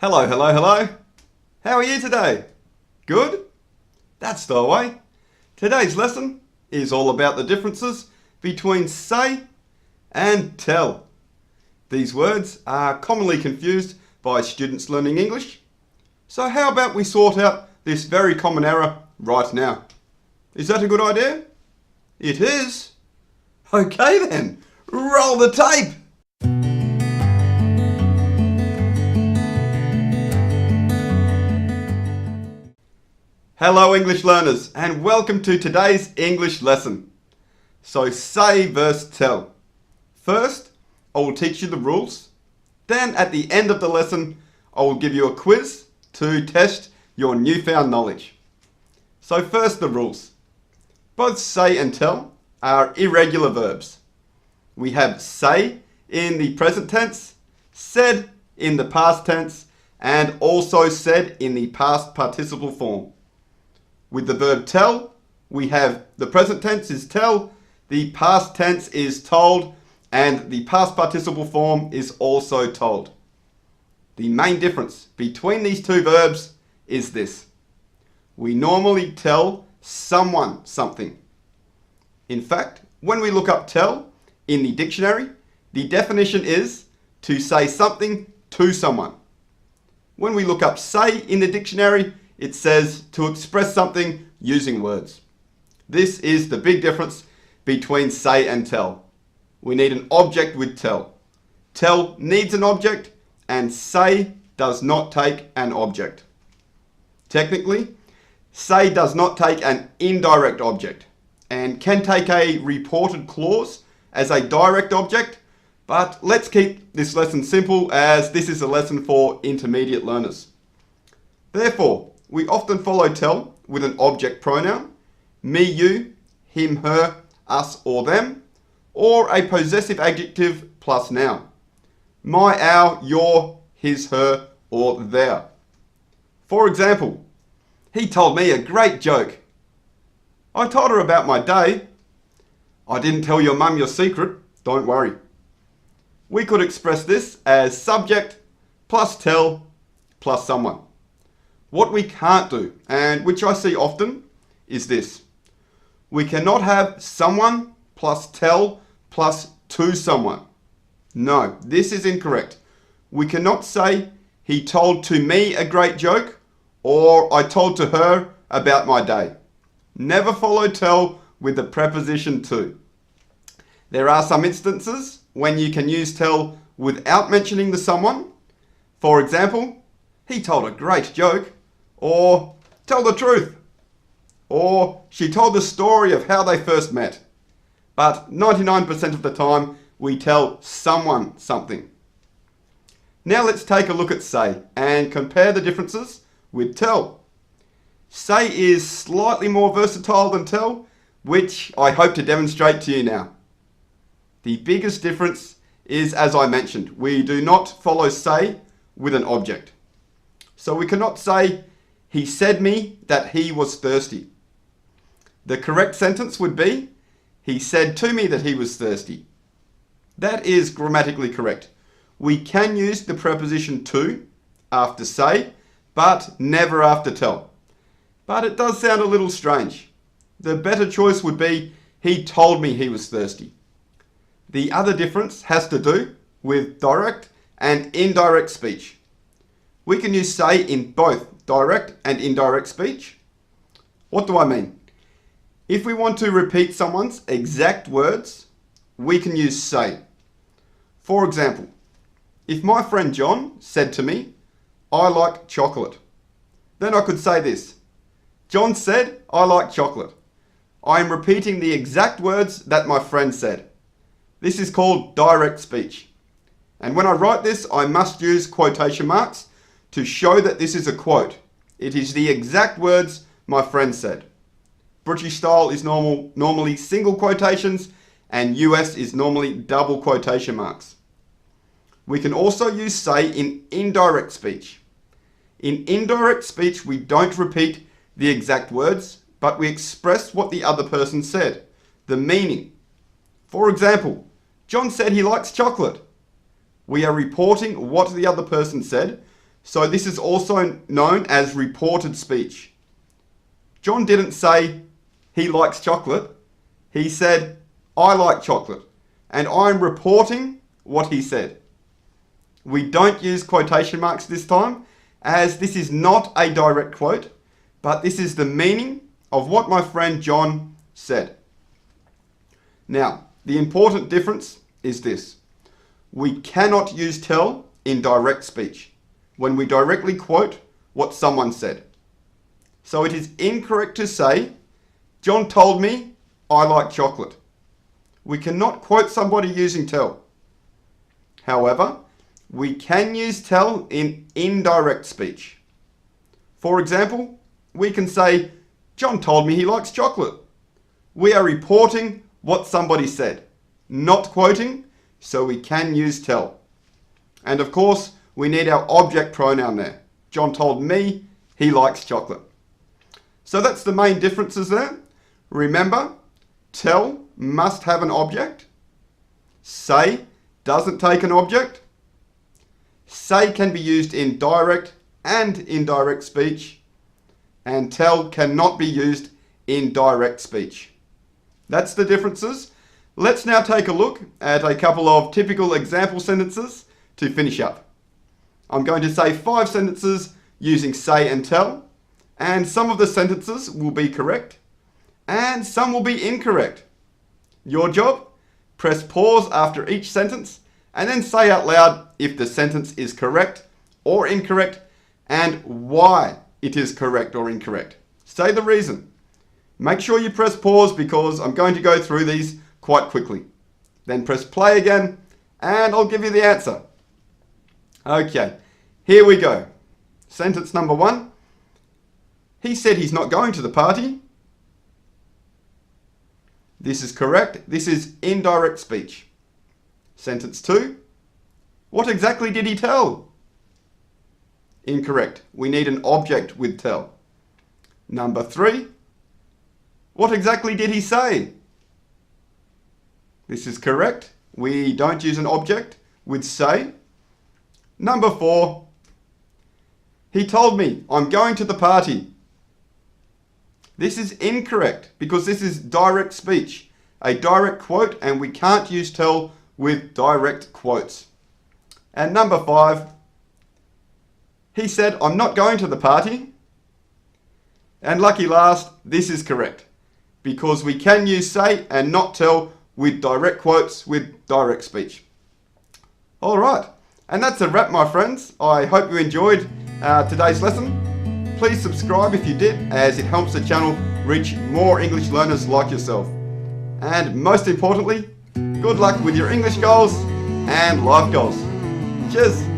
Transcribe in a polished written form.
Hello, hello, hello. How are you today? Good? That's the way. Today's lesson is all about the differences between say and tell. These words are commonly confused by students learning English. So how about we sort out this very common error right now? Is that a good idea? It is. Okay then, roll the tape. Hello English learners and welcome to today's English lesson. So say versus tell. First, I will teach you the rules. Then at the end of the lesson, I will give you a quiz to test your newfound knowledge. So first, the rules. Both say and tell are irregular verbs. We have say in the present tense, said in the past tense, and also said in the past participle form. With the verb tell, we have the present tense is tell, the past tense is told, and the past participle form is also told. The main difference between these two verbs is this. We normally tell someone something. In fact, when we look up tell in the dictionary, the definition is to say something to someone. When we look up say in the dictionary, it says to express something using words. This is the big difference between say and tell. We need an object with tell. Tell needs an object and say does not take an object. Technically, say does not take an indirect object and can take a reported clause as a direct object, but let's keep this lesson simple as this is a lesson for intermediate learners. Therefore, we often follow tell with an object pronoun, me, you, him, her, us or them, or a possessive adjective plus noun, my, our, your, his, her, or their. For example, he told me a great joke. I told her about my day. I didn't tell your mum your secret, don't worry. We could express this as subject plus tell plus someone. What we can't do, and which I see often, is this. We cannot have someone plus tell plus to someone. No, this is incorrect. We cannot say he told to me a great joke or I told to her about my day. Never follow tell with the preposition to. There are some instances when you can use tell without mentioning the someone. For example, he told a great joke. Or tell the truth. Or she told the story of how they first met. But 99% of the time, we tell someone something. Now let's take a look at say and compare the differences with tell. Say is slightly more versatile than tell, which I hope to demonstrate to you now. The biggest difference is, as I mentioned, we do not follow say with an object. So we cannot say, he said me that he was thirsty. The correct sentence would be, he said to me that he was thirsty. That is grammatically correct. We can use the preposition to after say, but never after tell. But it does sound a little strange. The better choice would be, he told me he was thirsty. The other difference has to do with direct and indirect speech. We can use say in both direct and indirect speech. What do I mean? If we want to repeat someone's exact words, we can use say. For example, if my friend John said to me, I like chocolate, then I could say this. John said, I like chocolate. I am repeating the exact words that my friend said. This is called direct speech. And when I write this, I must use quotation marks to show that this is a quote. It is the exact words my friend said. British style is normally single quotations and US is normally double quotation marks. We can also use say in indirect speech. In indirect speech, we don't repeat the exact words, but we express what the other person said, the meaning. For example, John said he likes chocolate. We are reporting what the other person said, So this is also known as reported speech. John didn't say he likes chocolate. He said, I like chocolate. And I'm reporting what he said. We don't use quotation marks this time, as this is not a direct quote, but this is the meaning of what my friend John said. Now, the important difference is this. We cannot use tell in direct speech when we directly quote what someone said. So it is incorrect to say, John told me I like chocolate. We cannot quote somebody using tell. However, we can use tell in indirect speech. For example, we can say, John told me he likes chocolate. We are reporting what somebody said, not quoting, so we can use tell. And of course, we need our object pronoun there. John told me he likes chocolate. So that's the main differences there. Remember, tell must have an object. Say doesn't take an object. Say can be used in direct and indirect speech. And tell cannot be used in direct speech. That's the differences. Let's now take a look at a couple of typical example sentences to finish up. I'm going to say 5 sentences using say and tell, and some of the sentences will be correct, and some will be incorrect. Your job? Press pause after each sentence, and then say out loud if the sentence is correct or incorrect, and why it is correct or incorrect. Say the reason. Make sure you press pause because I'm going to go through these quite quickly. Then press play again, and I'll give you the answer. Okay, here we go. Sentence number 1. He said he's not going to the party. This is correct. This is indirect speech. Sentence 2. What exactly did he tell? Incorrect. We need an object with tell. Number 3. What exactly did he say? This is correct. We don't use an object with say. Number 4. He told me I'm going to the party. This is incorrect because this is direct speech, a direct quote, and we can't use tell with direct quotes. And number 5. He said I'm not going to the party. And lucky last, this is correct because we can use say and not tell with direct quotes with direct speech. All right. And that's a wrap, my friends. I hope you enjoyed today's lesson. Please subscribe if you did, as it helps the channel reach more English learners like yourself. And most importantly, good luck with your English goals and life goals. Cheers!